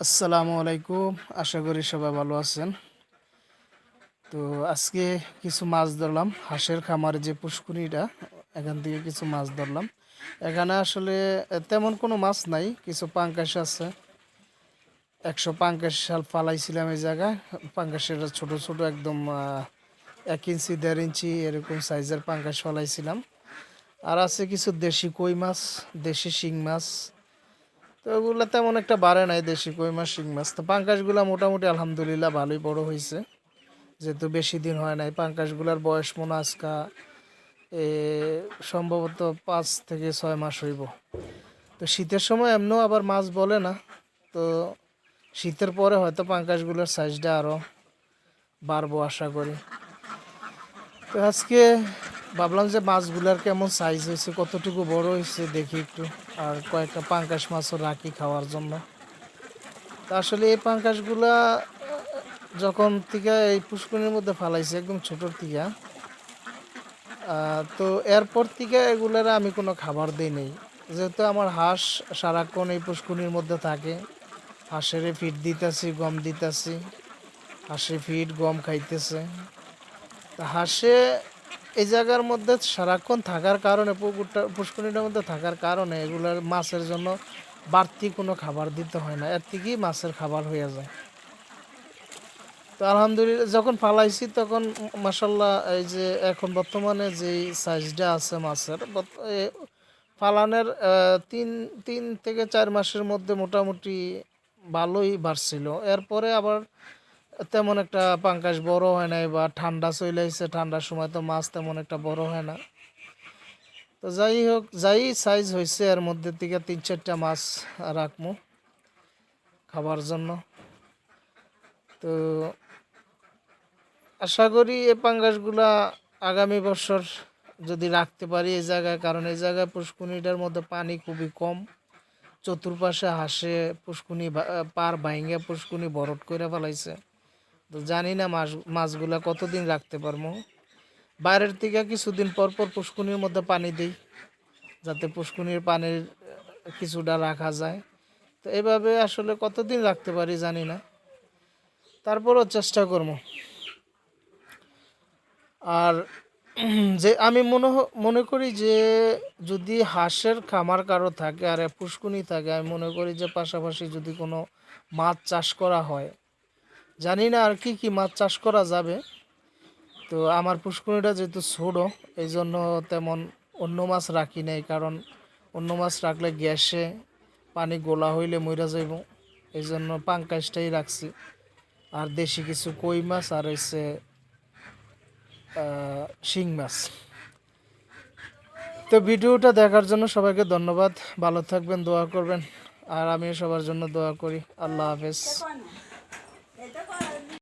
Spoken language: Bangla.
আসসালামু আলাইকুম। আশা করি সবাই ভালো আছেন। তো আজকে কিছু মাছ ধরলাম। হাঁসের খামারে যে পুষ্কুনিটা, এখান থেকে কিছু মাছ ধরলাম। এখানে আসলে তেমন কোনো মাছ নাই, কিছু পাঙ্গাস আছে। ১০০ পাঙ্গাস ফালাইছিলাম এই জায়গায়। পাঙ্গাসের ছোট ছোট একদম ১ ইঞ্চি ১.৫ ইঞ্চি এরকম সাইজের পাঙ্গাস ফালাইছিলাম। আর আছে কিছু দেশি কই মাছ, দেশি শিং মাছ। তো ওগুলো তেমন একটা বাড়ে নাই, দেশি কই মাছ, শিং মাছ। তো পাঙ্গাসগুলো মোটামুটি আলহামদুলিল্লাহ ভালোই বড় হয়েছে, যেহেতু বেশি দিন হয় নাই। পাঙ্গাসগুলার বয়স মনে হয় আজকা এ সম্ভবত ৫ থেকে ৬ মাস হইব। তো শীতের সময় এমনও আবার মাছ বলে না। তো শীতের পরে হয়তো পাঙ্গাসগুলোর সাইজটা আরও বাড়বো আশা করি। তো আজকে ভাবলাম যে মাছগুলার কেমন সাইজ হয়েছে, কতটুকু বড় হয়েছে দেখি একটু। আর কয়েকটা পাঙ্গাস মাছও রাখি খাওয়ার জন্য। তা আসলে এই পাঙ্গাসগুলা যখন থেকে এই পুষ্করিণীর মধ্যে ফালাইছে একদম ছোটোর থেকে, তো এরপর থেকে এগুলার আমি কোনো খাবার দিই নেই। যেহেতু আমার হাঁস সারাক্ষণ এই পুষ্করিণীর মধ্যে থাকে, হাঁসের ফিড দিতেছি, গম দিতেছি, হাঁসে ফিড গম খাইতেছে। তা হাঁসে এই জায়গার মধ্যে সারাক্ষণ থাকার কারণে, পুষ্করিণীর মধ্যে থাকার কারণে এগুলার মাছের জন্য বাড়তি কোনো খাবার দিতে হয় না, এর থেকেই মাছের খাবার হয়ে যায়। তো আলহামদুলিল্লাহ যখন ফালাইছি তখন মাসাল্লাহ এই যে এখন বর্তমানে যেই সাইজটা আছে মাছের, ফালানের ৩ থেকে ৪ মাসের মধ্যে মোটামুটি ভালোই বাড়ছিল। এরপরে আবার তেমন একটা পাঙ্গাস বড় হয় নাই, বা ঠান্ডা চলে আসছে, ঠান্ডার সময় তো মাছ তেমন একটা বড় হয় না। তো যাই হোক, যাই সাইজ হয়েছে এর মধ্যে থেকে ৩-৪টা মাছ রাখবো খাবার জন্য। তো আশা করি এই পাঙ্গাসগুলা আগামী বছর যদি রাখতে পারি এই জায়গায়, কারণ এই জায়গায় পুষ্কুনিটার মধ্যে পানি খুবই কম। চতুর্পাশে হাসে পুষ্কুনি পার ভাইঙ্গা পুষ্কুনি বরট করে ফেলাইছে। তো জানি না মাছগুলা কতদিন রাখতে পারবো। বাইরের থেকে কিছুদিন পর পর পুষ্কুনির মধ্যে পানি দিই, যাতে পুষ্কুনির পানির কিছুটা রাখা যায়। তো এভাবে আসলে কতদিন রাখতে পারি জানি না, তারপরও চেষ্টা করবো। আর যে আমি মনে করি যে যদি হাঁসের খামার কারো থাকে আর পুষ্কুনি থাকে, আমি মনে করি যে পাশাপাশি যদি কোনো মাছ চাষ করা হয়, জানি না আর কি কি মাছ চাষ করা যাবে। তো আমার পুষ্কুনিটা যেহেতু ছোটো, এই জন্য তেমন অন্য মাছ রাখি নাই, কারণ অন্য মাছ রাখলে গ্যাসে পানি গোলা হইলে মইরা যাইব। এই জন্য পাঙ্কাশটাই রাখছি, আর দেশি কিছু কই মাছ আর হচ্ছে শিং মাছ। তো ভিডিওটা দেখার জন্য সবাইকে ধন্যবাদ। ভালো থাকবেন, দোয়া করবেন, আর আমিও সবার জন্য দোয়া করি। আল্লাহ হাফেজ।